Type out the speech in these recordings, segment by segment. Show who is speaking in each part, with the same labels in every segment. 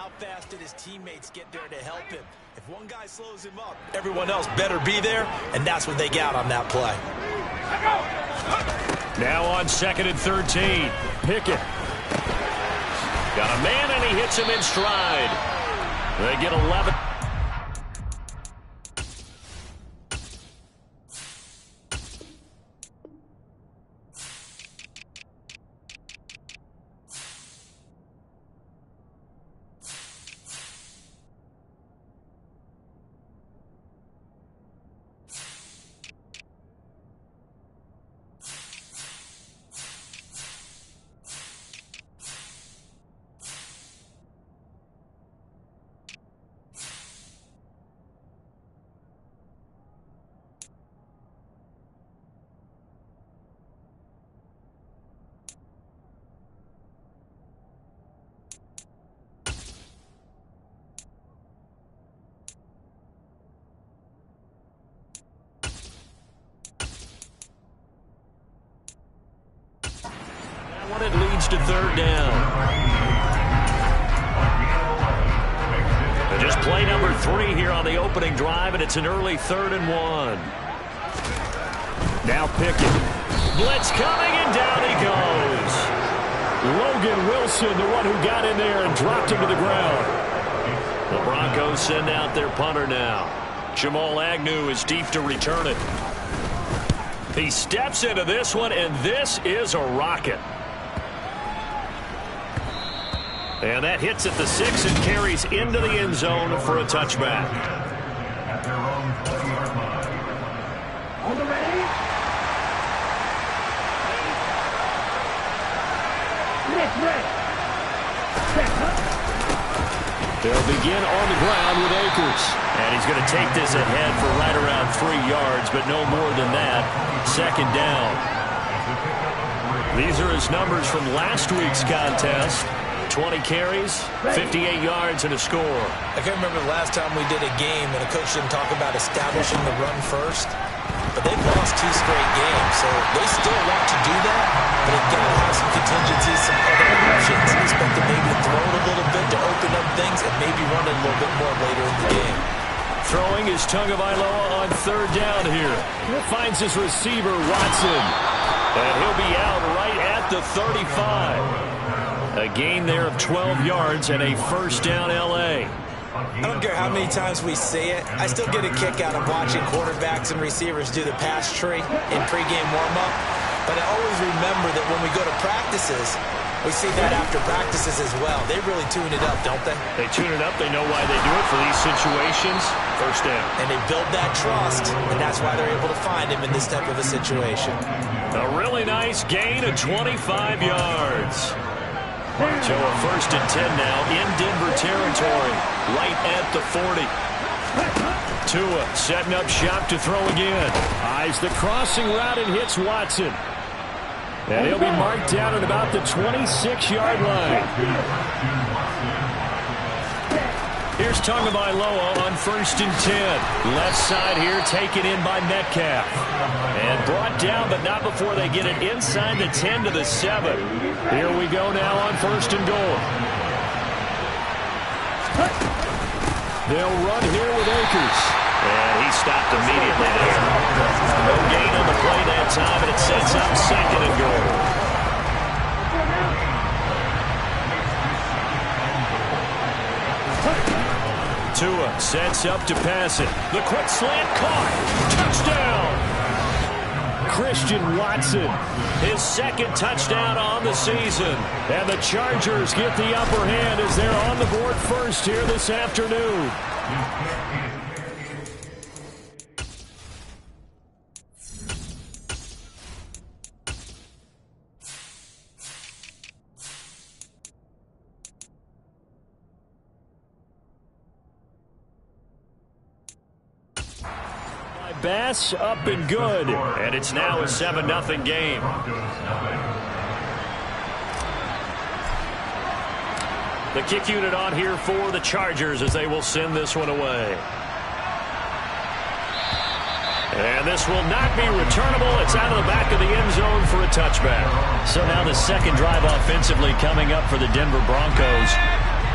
Speaker 1: how fast did his teammates get there to help him? If one guy slows him up, everyone else better be there, and that's what they got on that play.
Speaker 2: Now on 2nd and 13. Pickett. Got a man, and he hits him in stride. They get 11. It leads to 3rd down. And just play number 3 here on the opening drive, and it's an early 3rd and 1. Now Pickett. Blitz coming, and down he goes. Logan Wilson, the one who got in there and dropped him to the ground. The Broncos send out their punter now. Jamal Agnew is deep to return it. He steps into this one, and this is a rocket. And that hits at the 6 and carries into the end zone for a touchback.
Speaker 3: At their own 40-yard line. On the ready.
Speaker 2: They'll begin on the ground with Akers. And he's going to take this ahead for right around 3 yards, but no more than that. 2nd down. These are his numbers from last week's contest. 20 carries, 58 yards, and a score.
Speaker 1: I can't remember the last time we did a game and a coach didn't talk about establishing the run first. But they've lost 2 straight games, so they still want to do that. But they've got to have some contingencies, some other options. Expect them maybe to throw it a little bit to open up things and maybe run it a little bit more later in the game.
Speaker 2: Throwing is Tagovailoa on 3rd down here. He finds his receiver, Watson. And he'll be out right at the 35. A gain there of 12 yards and a 1st down L.A.
Speaker 1: I don't care how many times we say it. I still get a kick out of watching quarterbacks and receivers do the pass tree in pregame warm-up. But I always remember that when we go to practices, we see that after practices as well. They really tune it up, don't they?
Speaker 2: They tune it up. They know why they do it for these situations. 1st down.
Speaker 1: And they build that trust, and that's why they're able to find him in this type of a situation.
Speaker 2: A really nice gain of 25 yards. So a 1st and 10 now in Denver territory, right at the 40. Tua setting up shop to throw again. Eyes the crossing route and hits Watson. And he'll be marked down at about the 26-yard line. Here's Tagovailoa on 1st and 10. Left side here taken in by Metcalf. And brought down, but not before they get it inside the 10 to the 7. Here we go now on 1st and goal. They'll run here with Akers. And he stopped immediately there. No gain on the play that time, and it sets up 2nd and goal. Tua sets up to pass it. The quick slant caught. Touchdown! Christian Watson, his 2nd touchdown on the season. And the Chargers get the upper hand as they're on the board first here this afternoon. Bass up and good. And it's now a 7-0 game. The kick unit on here for the Chargers as they will send this one away. And this will not be returnable. It's out of the back of the end zone for a touchback. So now the 2nd drive offensively coming up for the Denver Broncos.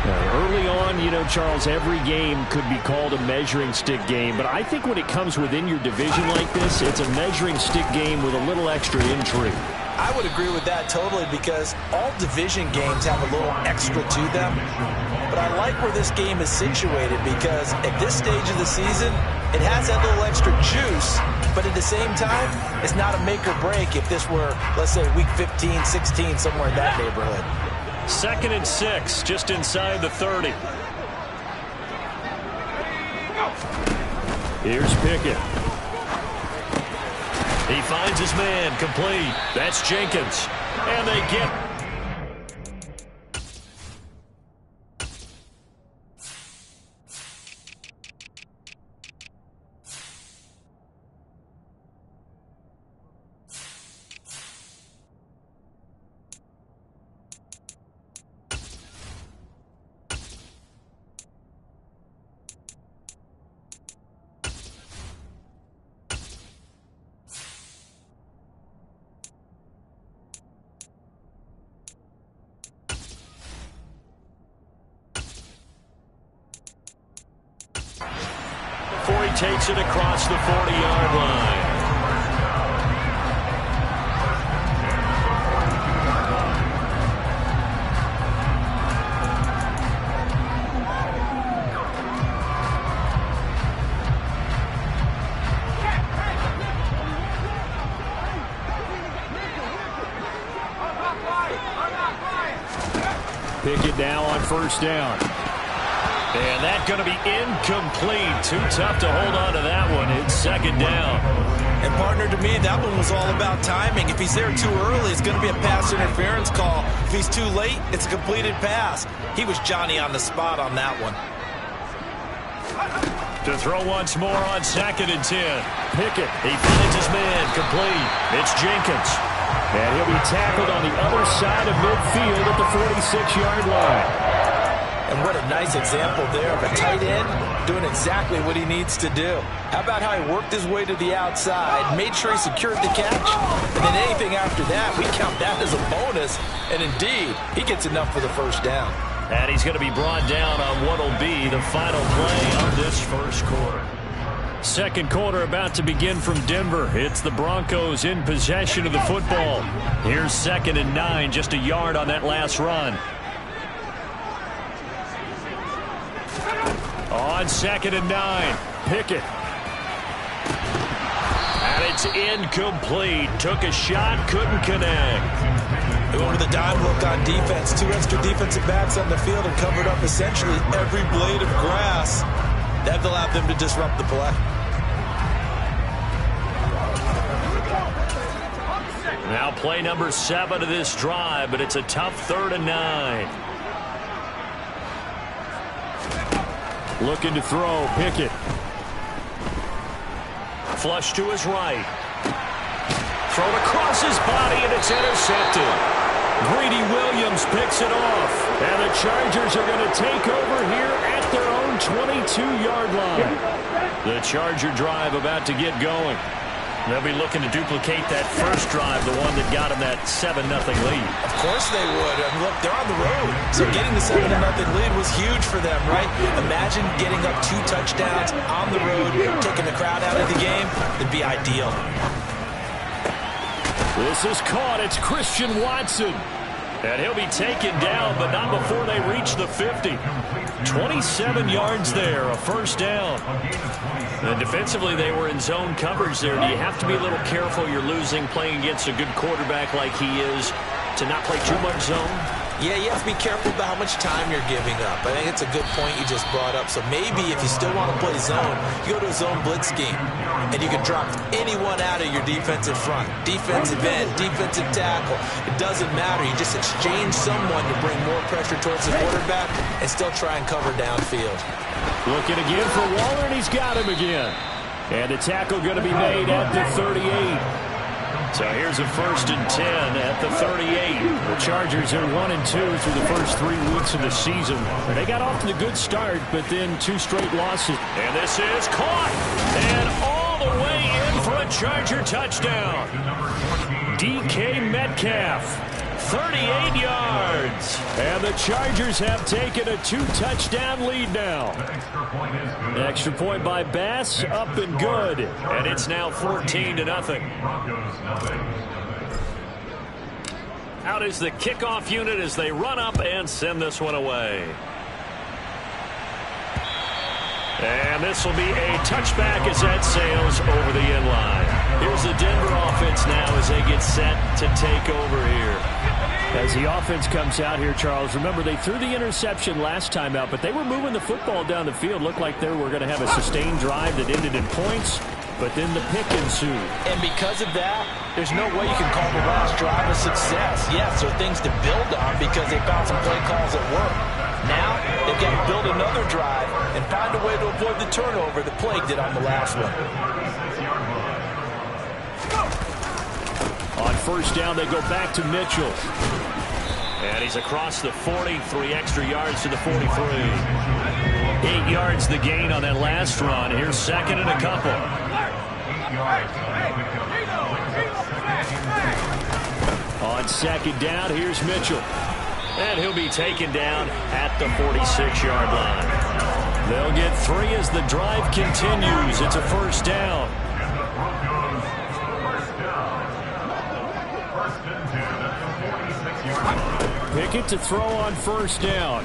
Speaker 2: Early on one, you know, Charles, every game could be called a measuring stick game, but I think when it comes within your division like this, it's a measuring stick game with a little extra intrigue.
Speaker 1: I would agree with that totally, because all division games have a little extra to them. But I like where this game is situated, because at this stage of the season, it has that little extra juice, but at the same time, it's not a make or break if this were, let's say, week 15, 16, somewhere in that neighborhood.
Speaker 2: 2nd and 6, just inside the 30. Here's Pickett. He finds his man, complete. That's Jenkins. And they get... before he takes it across the 40-yard line. Pickett now on 1st down. And that's going to be incomplete. Too tough to hold on to that one. It's 2nd down.
Speaker 1: And, partner, to me, that one was all about timing. If he's there too early, it's going to be a pass interference call. If he's too late, it's a completed pass. He was Johnny on the spot on that one.
Speaker 2: To throw once more on 2nd and 10. Pickett, he finds his man, complete. It's Jenkins. And he'll be tackled on the other side of midfield at the 46-yard line.
Speaker 1: And what a nice example there of a tight end doing exactly what he needs to do. How about how he worked his way to the outside, made sure he secured the catch, and then anything after that, we count that as a bonus. And indeed, he gets enough for the 1st down.
Speaker 2: And he's going to be brought down on what will be the final play of this 1st quarter. 2nd quarter about to begin from Denver. It's the Broncos in possession of the football. Here's 2nd and 9, just a yard on that last run. On 2nd and 9, Pickett. And it's incomplete. Took a shot, couldn't connect.
Speaker 1: They went with a dime look on defense. 2 extra defensive backs on the field and covered up essentially every blade of grass. That allowed them to disrupt the play.
Speaker 2: Now play number 7 of this drive, but it's a tough 3rd and 9. Looking to throw, Pickett. Flush to his right. Thrown across his body, and it's intercepted. Greedy Williams picks it off. And the Chargers are going to take over here at their own 22-yard line. The Charger drive about to get going. They'll be looking to duplicate that first drive, the one that got them that 7-0 lead.
Speaker 1: Of course they would. I mean, look, they're on the road. So getting the 7-0 lead was huge for them, right? Imagine getting up 2 touchdowns on the road, taking the crowd out of the game. It'd be ideal.
Speaker 2: This is caught. It's Christian Watson. And he'll be taken down, but not before they reach the 50. 27 yards there, a 1st down. And defensively, they were in zone coverage there. Do you have to be a little careful? You're losing, playing against a good quarterback like he is, to not play too much zone?
Speaker 1: Yeah, you have to be careful about how much time you're giving up. I think it's a good point you just brought up. So maybe if you still want to play zone, you go to a zone blitz scheme, and you can drop anyone out of your defensive front. Defensive end, defensive tackle. It doesn't matter. You just exchange someone to bring more pressure towards the quarterback and still try and cover downfield.
Speaker 2: Looking again for Waller, and he's got him again. And the tackle going to be made at the 38. So here's a 1st and 10 at the 38. The Chargers are 1-2 through the first 3 weeks of the season. And they got off to the good start, but then 2 straight losses. And this is caught. And all the way in for a Charger touchdown. DK Metcalf. 38 yards. And the Chargers have taken a 2-touchdown lead now. Extra point by Bass, up and good. And it's now 14-0. Out is the kickoff unit as they run up and send this one away. And this will be a touchback as that sails over the end line. Here's the Denver offense now as they get set to take over here. As the offense comes out here, Charles, remember they threw the interception last time out, but they were moving the football down the field. Looked like they were going to have a sustained drive that ended in points, but then the pick ensued.
Speaker 1: And because of that, there's no way you can call the last drive a success. Yes, there are things to build on because they found some play calls that work. Now, they've got to build another drive and find a way to avoid the turnover that Plague did on the last one.
Speaker 2: On first down, they go back to Mitchell. And he's across the 40, 3 extra yards to the 43. 8 yards the gain on that last run. Here's second and a couple. On second down, here's Mitchell. And he'll be taken down at the 46-yard line. They'll get 3 as the drive continues. It's a first down. Pickett to throw on first down.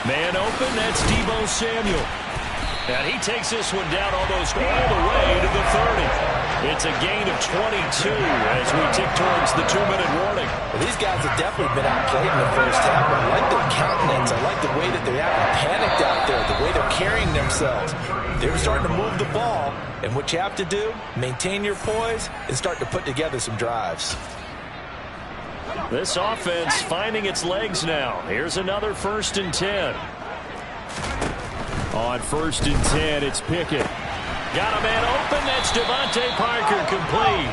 Speaker 2: Man open, that's Deebo Samuel. And he takes this one down almost all the way to the 30. It's a gain of 22 as we tick towards the 2-minute warning.
Speaker 1: Well, these guys have definitely been outplayed in the first half, but I like their countenance. I like the way that they haven't panicked out there, the way they're carrying themselves. They're starting to move the ball, and what you have to do, maintain your poise and start to put together some drives.
Speaker 2: This offense finding its legs now. Here's another 1st and 10. On 1st and 10, it's Pickett. Got a man open. That's Devontae Parker, complete.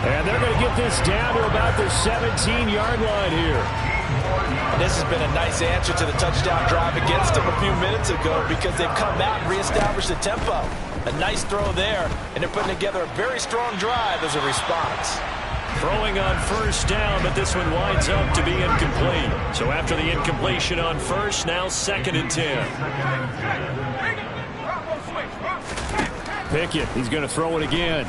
Speaker 2: And they're going to get this down to about the 17-yard line here.
Speaker 1: And this has been a nice answer to the touchdown drive against them a few minutes ago because they've come out and reestablished the tempo. A nice throw there, and they're putting together a very strong drive as a response.
Speaker 2: Throwing on first down, but this one winds up to be incomplete. So after the incompletion on first, now 2nd and 10. Pickett, he's going to throw it again.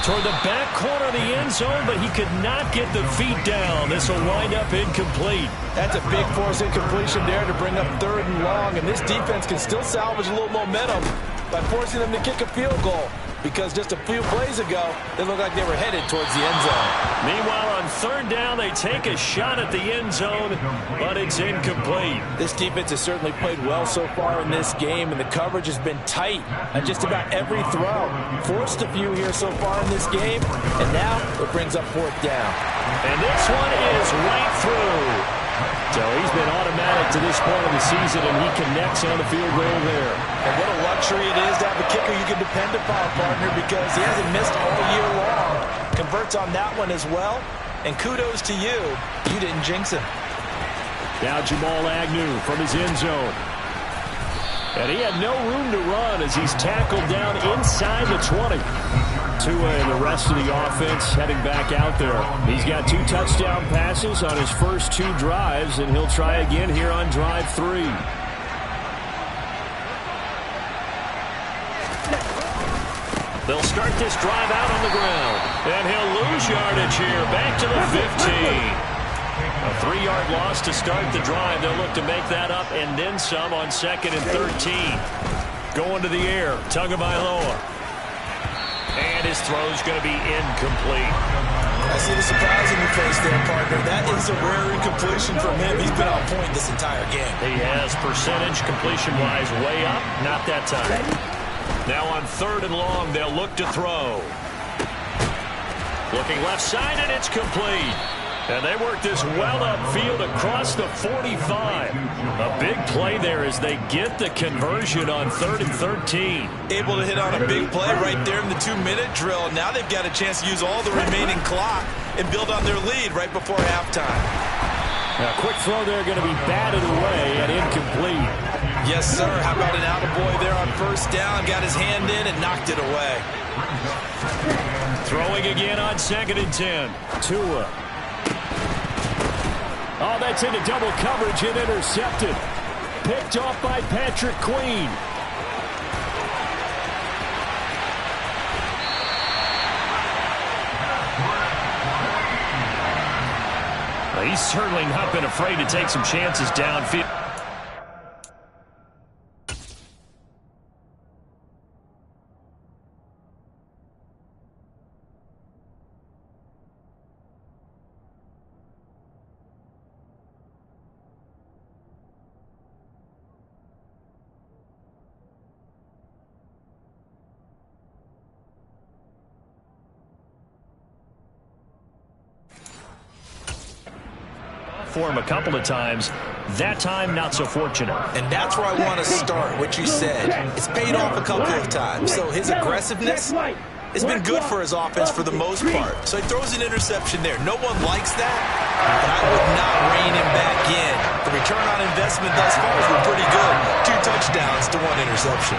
Speaker 2: Toward the back corner of the end zone, but he could not get the feet down. This will wind up incomplete.
Speaker 1: That's a big force incompletion there to bring up 3rd and long, and this defense can still salvage a little momentum by forcing them to kick a field goal. Because just a few plays ago, they looked like they were headed towards the end zone.
Speaker 2: Meanwhile, on 3rd down, they take a shot at the end zone, but it's incomplete.
Speaker 1: This defense has certainly played well so far in this game, and the coverage has been tight on just about every throw. Forced a few here so far in this game, and now it brings up 4th down.
Speaker 2: And this one is right through. So he's been automatic to this point of the season, and he connects on the field goal there.
Speaker 1: And what a luxury it is to have a kicker you can depend upon, partner, because he hasn't missed all year long. Converts on that one as well. And kudos to you. You didn't jinx him.
Speaker 2: Now Jamal Agnew from his end zone. And he had no room to run as he's tackled down inside the 20. Tua and the rest of the offense heading back out there. He's got 2 touchdown passes on his first 2 drives, and he'll try again here on drive 3. They'll start this drive out on the ground. And he'll lose yardage here. Back to the 15. A 3-yard loss to start the drive. They'll look to make that up and then some on 2nd and 13. Going to the air. Tagovailoa. And his throw's going to be incomplete.
Speaker 1: I see the surprise in your face there, partner. That is a rare incompletion from him. He's been on point this entire game.
Speaker 2: He has percentage completion-wise way up. Not that time. Now on 3rd and long, they'll look to throw. Looking left side, and it's complete. And they work this well upfield across the 45. A big play there as they get the conversion on 3rd and 13.
Speaker 1: Able to hit on a big play right there in the 2-minute drill. Now they've got a chance to use all the remaining clock and build on their lead right before halftime.
Speaker 2: A quick throw there going to be batted away and incomplete.
Speaker 1: Yes, sir. How about an attaboy there on first down? Got his hand in and knocked it away.
Speaker 2: Throwing again on 2nd and 10. Tua. Oh, that's into double coverage and intercepted. Picked off by Patrick Queen. Well, he's certainly not been afraid to take some chances downfield. For him a couple of times. That time, not so fortunate.
Speaker 1: And that's where I want to start, what you said. It's paid off a couple of times. So his aggressiveness has been good for his offense for the most part. So he throws an interception there. No one likes that, but I would not rein him back in. The return on investment thus far has been pretty good. 2 touchdowns to 1 interception.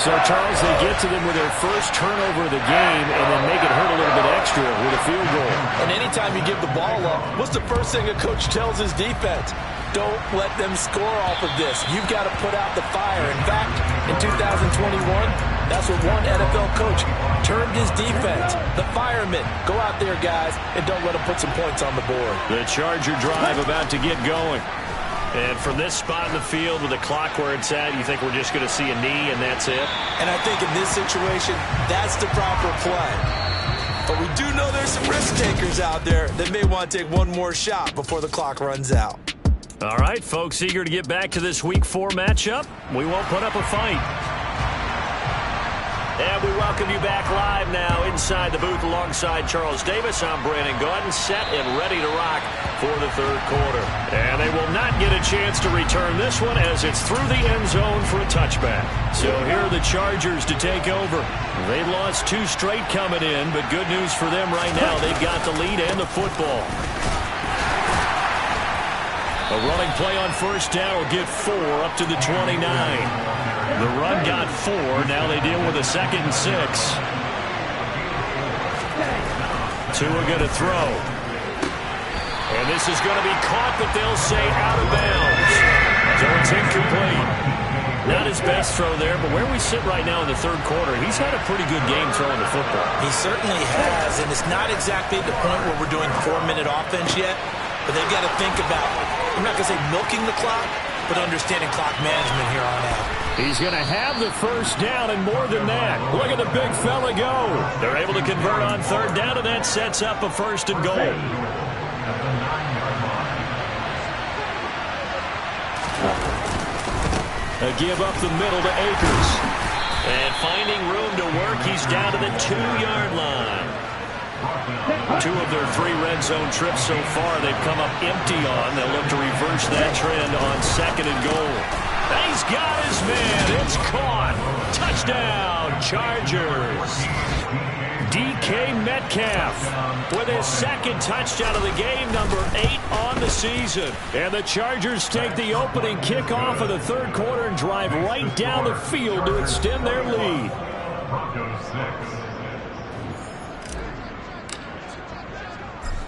Speaker 2: So, Charles, they get to them with their first turnover of the game and then make it hurt a little bit extra with a field goal.
Speaker 1: And anytime you give the ball up, what's the first thing a coach tells his defense? Don't let them score off of this. You've got to put out the fire. In fact, in 2021, that's what one NFL coach termed his defense. The firemen. Go out there, guys, and don't let them put some points on the board.
Speaker 2: The Charger drive about to get going. And from this spot in the field with the clock where it's at, you think we're just going to see a knee and that's it?
Speaker 1: And I think in this situation, that's the proper play. But we do know there's some risk takers out there that may want to take one more shot before the clock runs out.
Speaker 2: All right, folks, eager to get back to this Week 4 matchup. We won't put up a fight. And we welcome you back live now inside the booth alongside Charles Davis. I'm Brandon Gaudin, set and ready to rock for the 3rd quarter. And they will not get a chance to return this one as it's through the end zone for a touchback. So here are the Chargers to take over. They've lost 2 straight coming in, but good news for them right now. They've got the lead and the football. A running play on first down will get 4 up to the 29. The run got 4. Now they deal with a 2nd and 6. Tua going to throw. And this is going to be caught, but they'll say out of bounds. So it's incomplete. Not his best throw there, but where we sit right now in the 3rd quarter, he's had a pretty good game throwing the football.
Speaker 1: He certainly has, and it's not exactly at the point where we're doing 4-minute offense yet, but they've got to think about, I'm not going to say milking the clock, but understanding clock management here on out.
Speaker 2: He's going to have the first down and more than that. Look at the big fella go. They're able to convert on 3rd down, and that sets up a 1st and goal. A give up the middle to Akers. And finding room to work, he's down to the 2-yard line. 2 of their 3 red zone trips so far they've come up empty on. They'll look to reverse that trend on 2nd and goal. And he's got his man. It's caught. Touchdown, Chargers. DK Metcalf with his 2nd touchdown of the game, number 8 on the season. And the Chargers take the opening kickoff of the 3rd quarter and drive right down the field to extend their lead.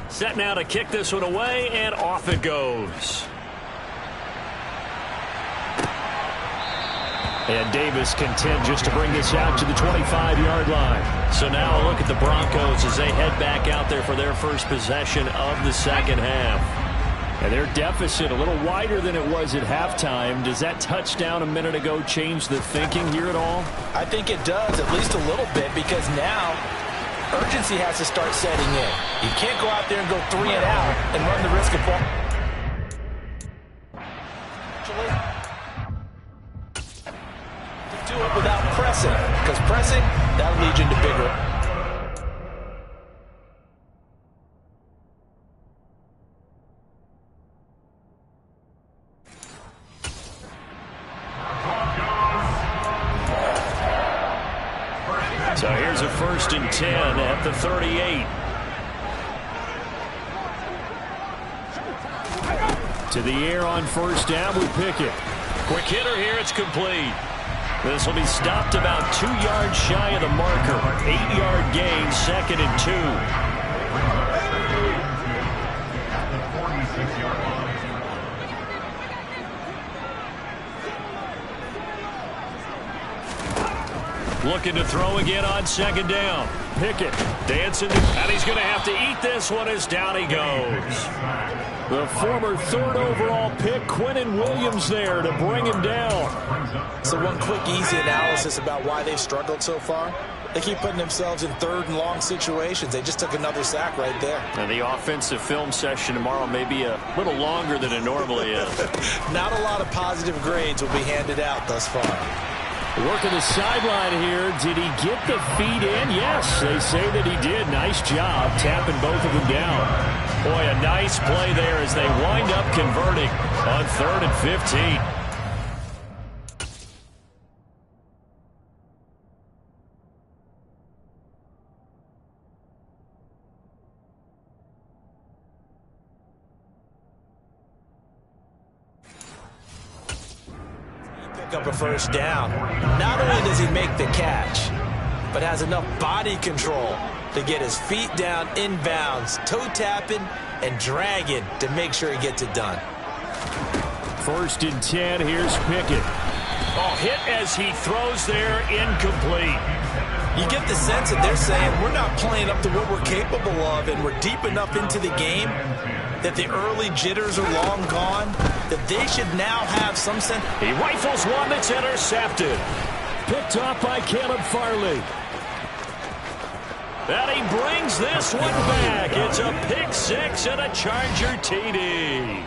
Speaker 2: Set now to kick this one away, and off it goes. And Davis content just to bring this out to the 25-yard line. So now a look at the Broncos as they head back out there for their first possession of the 2nd half. And their deficit a little wider than it was at halftime. Does that touchdown a minute ago change the thinking here at all?
Speaker 1: I think it does, at least a little bit, because now urgency has to start setting in. You can't go out there and go 3 and out and run the risk of fall. Do it without pressing, because pressing, that'll lead you into bigger.
Speaker 2: So here's a 1st and 10 at the 38. To the air on first down with Pickett. Quick hitter here. It's complete. This will be stopped about 2 yards shy of the marker. 8-yard gain, 2nd and 2.
Speaker 3: At the 46-yard line.
Speaker 2: Looking to throw again on 2nd down. Pickett dancing, and he's going to have to eat this one as down he goes. The former 3rd overall pick, Quinnen Williams, there to bring him down.
Speaker 1: So one quick, easy analysis about why they've struggled so far. They keep putting themselves in 3rd and long situations. They just took another sack right there.
Speaker 2: And the offensive film session tomorrow may be a little longer than it normally is.
Speaker 1: Not a lot of positive grades will be handed out thus far.
Speaker 2: Working the sideline here. Did he get the feet in? Yes, they say that he did. Nice job tapping both of them down. Boy, a nice play there as they wind up converting on 3rd and 15.
Speaker 1: Up a first down. Not only does he make the catch, but has enough body control to get his feet down inbounds, toe tapping and dragging to make sure he gets it done.
Speaker 2: 1st and 10. Here's Pickett. Oh, hit as he throws there, incomplete.
Speaker 1: You get the sense that they're saying we're not playing up to what we're capable of, and we're deep enough into the game that the early jitters are long gone, that they should now have some sense.
Speaker 2: He rifles one that's intercepted. Picked off by Caleb Farley. And he brings this one back. It's a pick 6 and a Charger TD.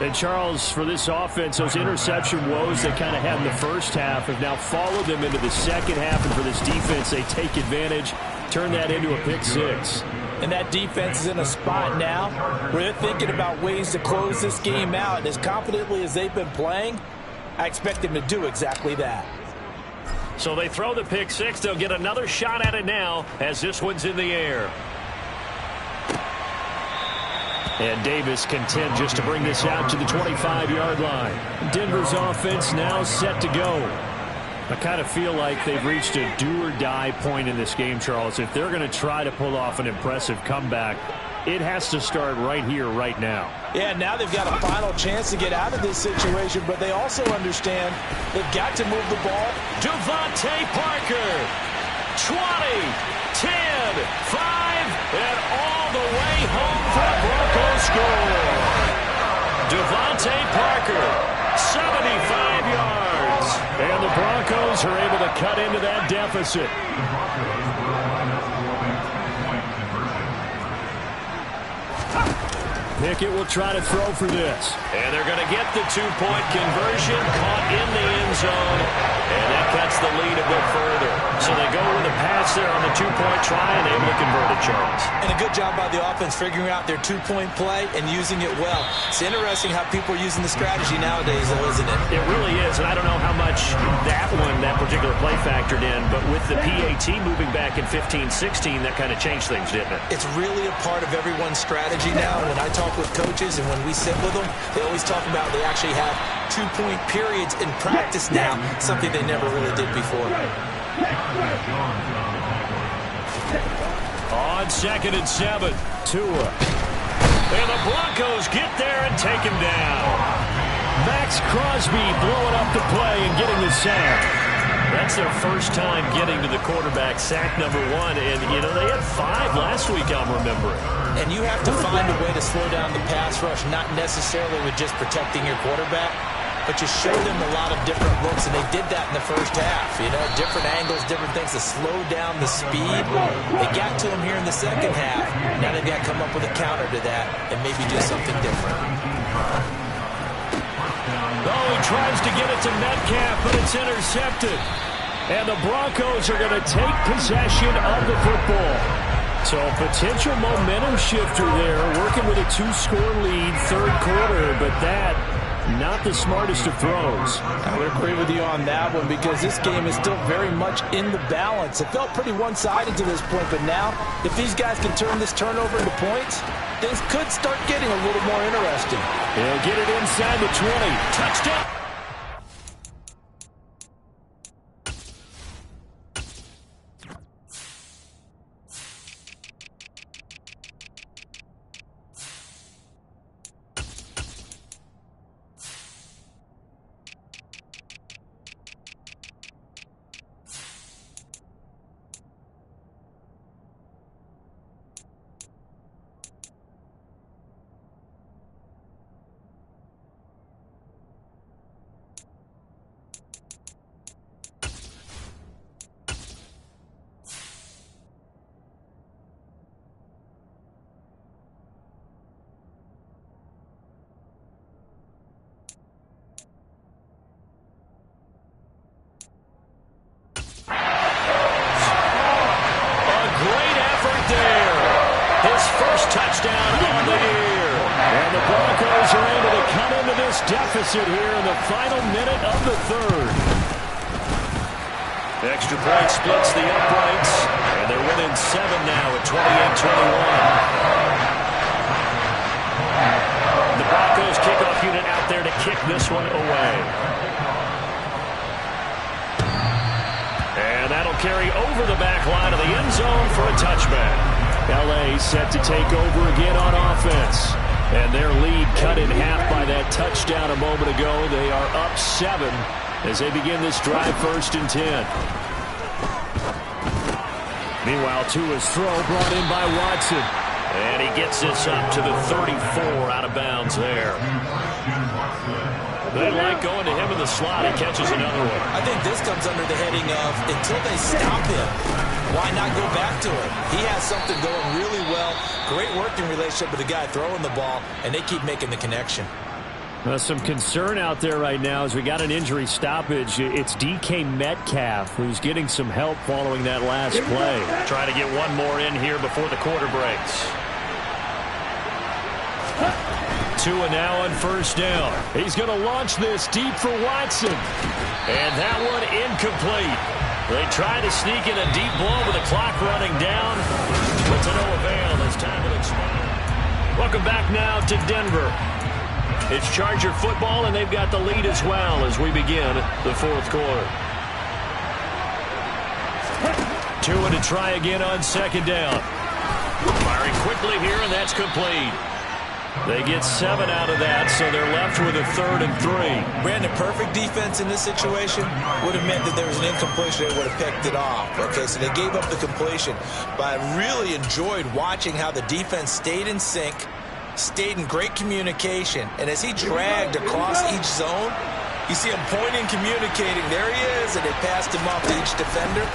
Speaker 2: And Charles, for this offense, those interception woes they kind of had in the first half have now followed them into the second half. And for this defense, they take advantage, turn that into a pick 6.
Speaker 1: And that defense is in a spot now where they're thinking about ways to close this game out. And as confidently as they've been playing, I expect them to do exactly that.
Speaker 2: So they throw the pick 6. They'll get another shot at it now as this one's in the air. And Davis content just to bring this out to the 25-yard line. Denver's offense now set to go. I kind of feel like they've reached a do-or-die point in this game, Charles. If they're going to try to pull off an impressive comeback, it has to start right here, right now.
Speaker 1: Yeah, now they've got a final chance to get out of this situation, but they also understand they've got to move the ball.
Speaker 2: Devontae Parker, 20, 10, 5, and all the way home for the Broncos score. Devontae Parker, 75 yards. And the Broncos are able to cut into that deficit. Pickett will try to throw for this. And they're going to get the 2-point conversion, caught in the end zone. And that cuts the lead a bit further. So they go with a pass there on the 2-point try and able to convert it, Charles.
Speaker 1: And a good job by the offense figuring out their 2-point play and using it well. It's interesting how people are using the strategy nowadays, though, isn't it?
Speaker 2: It really is, and I don't know how much that particular play factored in, but with the PAT moving back in 15-16, that kind of changed things, didn't it?
Speaker 1: It's really a part of everyone's strategy now. When I talk with coaches and when we sit with them, they always talk about they actually have 2-point periods in practice now, something they never really did before.
Speaker 2: On 2nd and 7, Tua. And the Broncos get there and take him down. Max Crosby blowing up the play and getting the sack. That's their first time getting to the quarterback, sack number 1. And, you know, they had 5 last week, I'm remembering.
Speaker 1: And you have to find a way to slow down the pass rush, not necessarily with just protecting your quarterback, but you show them a lot of different looks, and they did that in the first half. You know, different angles, different things to slow down the speed. They got to him here in the second half. Now they've got to come up with a counter to that and maybe do something different.
Speaker 2: Oh, he tries to get it to Metcalf, but it's intercepted. And the Broncos are going to take possession of the football. So a potential momentum shifter there, working with a 2-score lead, third quarter, but that, not the smartest of throws.
Speaker 1: I would agree with you on that one because this game is still very much in the balance. It felt pretty one-sided to this point, but now, if these guys can turn this turnover into points, things could start getting a little more interesting.
Speaker 2: He'll get it inside the 20. Touchdown. Touchdown on the year. And the Broncos are able to come into this deficit here in the final minute of the third. Extra point splits the uprights, and they're within 7 now at 28-21. The Broncos kickoff unit out there to kick this one away. And that'll carry over the back line of the end zone for a touchback. L.A. set to take over again on offense. And their lead cut in half by that touchdown a moment ago. They are up 7 as they begin this drive 1st and 10. Meanwhile, Tua's throw brought in by Watson. And he gets this up to the 34 out of bounds there. They like going to him in the slot. He catches another one.
Speaker 1: I think this comes under the heading of until they stop him, why not go back to him? He has something going really well. Great working relationship with the guy throwing the ball, and they keep making the connection.
Speaker 2: Some concern out there right now as we got an injury stoppage. It's DK Metcalf who's getting some help following that last play. Trying to get one more in here before the quarter breaks. Tua now on 1st down. He's going to launch this deep for Watson. And that one incomplete. They try to sneak in a deep blow with the clock running down, but to no avail as time will expire. Welcome back now to Denver. It's Charger football, and they've got the lead as well as we begin the 4th quarter. Tua to try again on 2nd down. Firing quickly here, and that's complete. They get 7 out of that, so they're left with a 3rd and 3.
Speaker 1: Brandon, perfect defense in this situation would have meant that there was an incompletion. They would have picked it off. Okay, so they gave up the completion. But I really enjoyed watching how the defense stayed in sync, stayed in great communication. And as he dragged across each zone, you see him pointing, communicating. There he is, and they passed him off to each defender.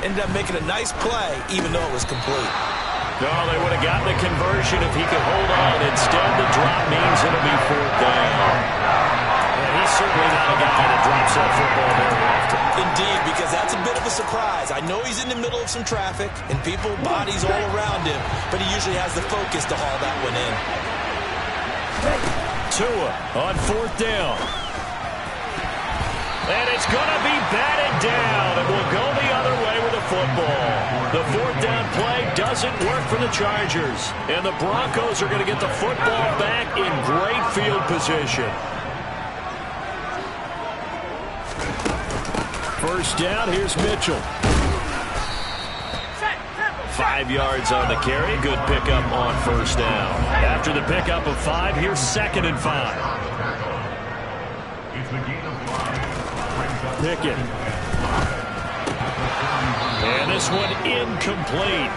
Speaker 1: Ended up making a nice play, even though it was complete.
Speaker 2: No, they would have gotten the conversion if he could hold on. Instead, the drop means it'll be 4th down. And he's certainly not a guy that drops that football very often.
Speaker 1: Indeed, because that's a bit of a surprise. I know he's in the middle of some traffic and people, bodies all around him, but he usually has the focus to haul that one in.
Speaker 2: Tua on 4th down. And it's going to be batted down. It will go the other way with the football. The 4th down play doesn't work for the Chargers. And the Broncos are going to get the football back in great field position. 1st down, here's Mitchell. 5 yards on the carry. Good pickup on 1st down. After the pickup of 5, here's 2nd and 5. Pickett. And this one incomplete.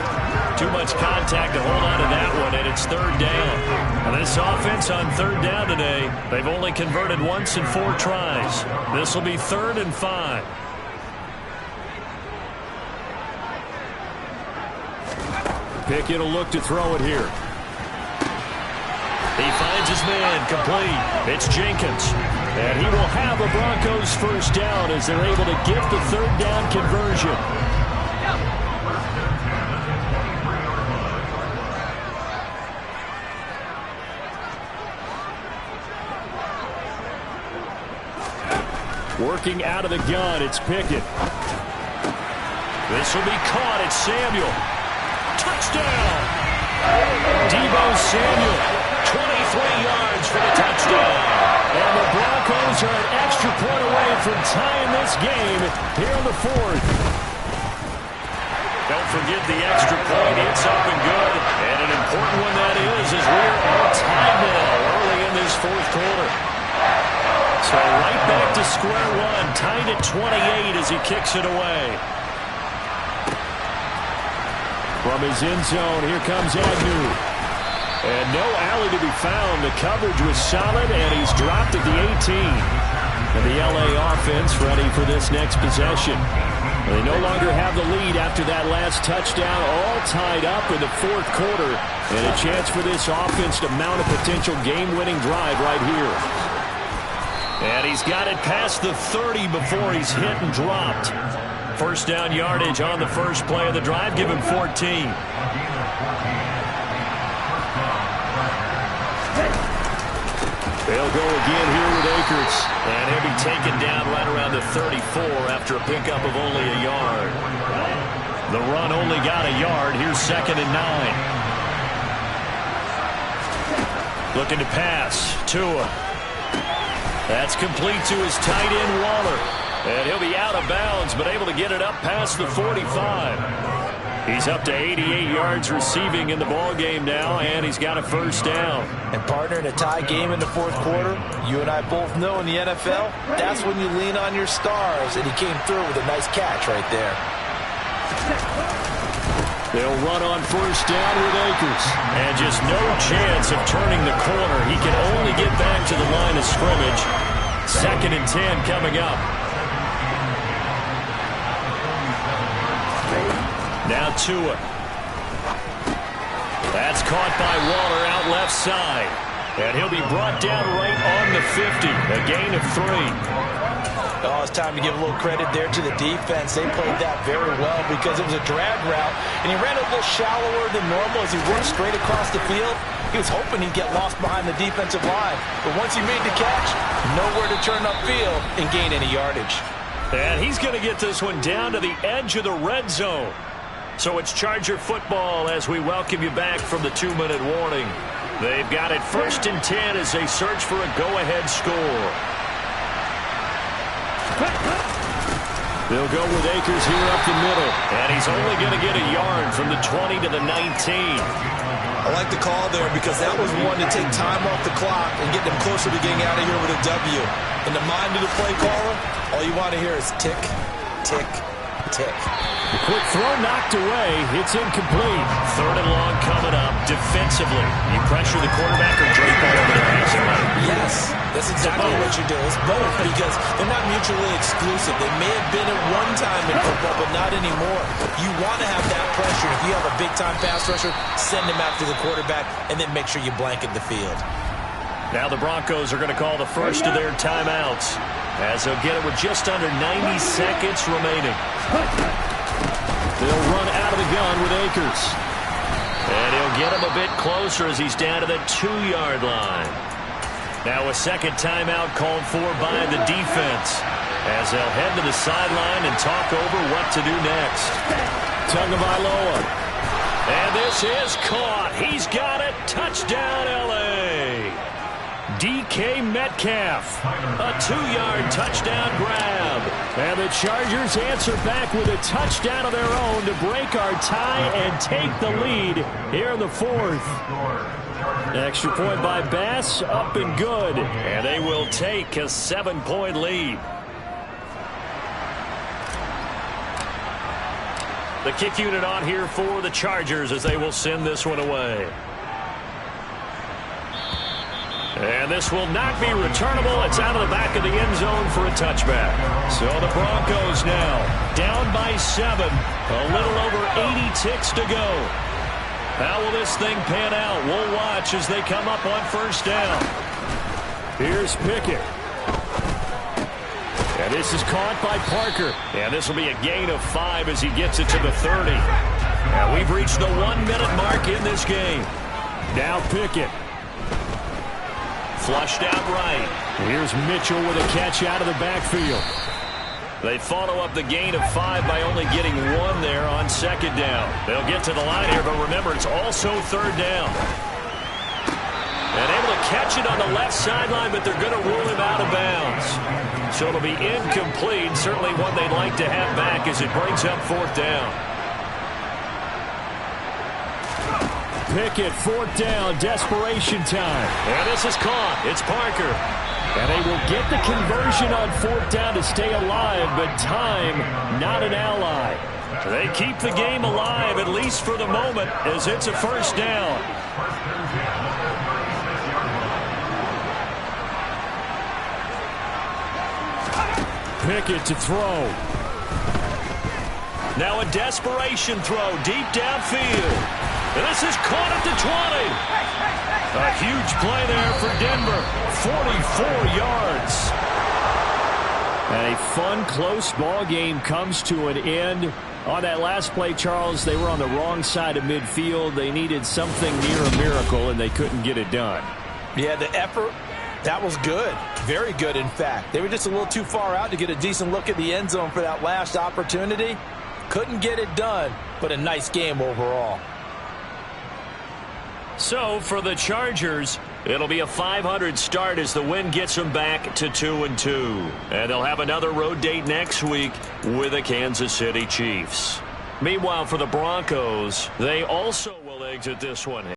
Speaker 2: Too much contact to hold on to that one, and it's 3rd down. Now this offense on 3rd down today, they've only converted once in 4 tries. This will be 3rd and 5. Pickett will look to throw it here. He finds his man, complete. It's Jenkins. And he will have a Broncos 1st down as they're able to get the 3rd down conversion. Working out of the gun, it's Pickett. This will be caught. It's Samuel. Touchdown! Deebo Samuel, 23 yards for the touchdown. Aggies are an extra point away from tying this game here in the fourth. Don't forget the extra point. It's up and good. And an important one that is, as we're all tied now early in this fourth quarter. So right back to square one, tied at 28 as he kicks it away. From his end zone, here comes Agnew. And no alley to be found. The coverage was solid, and he's dropped at the 18. And the LA offense ready for this next possession. They no longer have the lead after that last touchdown, all tied up in the fourth quarter. And a chance for this offense to mount a potential game-winning drive right here. And he's got it past the 30 before he's hit and dropped. First down yardage on the first play of the drive. Give him 14. They'll go again here with Akers. And he'll be taken down right around the 34 after a pickup of only a yard. The run only got a yard. Here's 2nd and 9. Looking to pass. Tua. That's complete to his tight end, Waller. And he'll be out of bounds, but able to get it up past the 45. He's up to 88 yards receiving in the ballgame now, and he's got a first down.
Speaker 1: And partner, in a tie game in the fourth quarter, you and I both know in the NFL, that's when you lean on your stars, and he came through with a nice catch right there.
Speaker 2: They'll run on first down with Akers. And just no chance of turning the corner. He can only get back to the line of scrimmage. 2nd and 10 coming up. Now Tua. That's caught by Waller out left side. And he'll be brought down right on the 50. A gain of 3.
Speaker 1: Oh, it's time to give a little credit there to the defense. They played that very well because it was a drag route, and he ran a little shallower than normal as he worked straight across the field. He was hoping he'd get lost behind the defensive line, but once he made the catch, nowhere to turn upfield and gain any yardage.
Speaker 2: And he's going to get this one down to the edge of the red zone. So it's Charger football as we welcome you back from the 2-minute warning. They've got it 1st and 10 as they search for a go-ahead score. They'll go with Akers here up the middle. And he's only going to get a yard from the 20 to the 19.
Speaker 1: I like the call there because that was one to take time off the clock and get them closer to getting out of here with a W. In the mind of the play caller, all you want to hear is tick, tick, tick.
Speaker 2: The quick throw knocked away. It's incomplete. 3rd and long coming up defensively. You pressure the quarterback or drape all over the passing line?
Speaker 1: Yes, that's exactly what you do. It's both because they're not mutually exclusive. They may have been at one time in football, but not anymore. You want to have that pressure. If you have a big-time pass rusher, send him after the quarterback, and then make sure you blanket the field.
Speaker 2: Now the Broncos are going to call the first of their timeouts as they'll get it with just under 90 seconds remaining. They'll run out of the gun with Akers. And he'll get him a bit closer as he's down to the 2-yard line. Now a second timeout called for by the defense as they'll head to the sideline and talk over what to do next. Tagovailoa. And this is caught. He's got it. Touchdown, L.A. DK Metcalf. A 2-yard touchdown grab. And the Chargers answer back with a touchdown of their own to break our tie and take the lead here in the fourth. Extra point by Bass, up and good. And they will take a 7-point lead. The kick unit on here for the Chargers as they will send this one away. And this will not be returnable. It's out of the back of the end zone for a touchback. So the Broncos now down by 7. A little over 80 ticks to go. How will this thing pan out? We'll watch as they come up on first down. Here's Pickett. And this is caught by Parker. And this will be a gain of 5 as he gets it to the 30. And we've reached the 1-minute mark in this game. Now Pickett. Flushed out right. Here's Mitchell with a catch out of the backfield. They follow up the gain of 5 by only getting 1 there on second down. They'll get to the line here, but remember, it's also third down. And able to catch it on the left sideline, but they're going to rule him out of bounds. So it'll be incomplete. Certainly one they'd like to have back as it brings up 4th down.
Speaker 4: Pickett, 4th down, desperation time.
Speaker 2: And this is caught. It's Parker.
Speaker 4: And they will get the conversion on 4th down to stay alive, but time, not an ally.
Speaker 2: They keep the game alive, at least for the moment, as it's a 1st down.
Speaker 4: Pickett to throw.
Speaker 2: Now a desperation throw deep downfield. And this is caught at the 20. A huge play there for Denver. 44 yards.
Speaker 4: And a fun, close ball game comes to an end. On that last play, Charles, they were on the wrong side of midfield. They needed something near a miracle, and they couldn't get it done.
Speaker 1: Yeah, the effort, that was good. Very good, in fact. They were just a little too far out to get a decent look at the end zone for that last opportunity. Couldn't get it done, but a nice game overall.
Speaker 2: So for the Chargers, it'll be a 500 start as the win gets them back to 2-2. And they'll have another road date next week with the Kansas City Chiefs. Meanwhile, for the Broncos, they also will exit this one.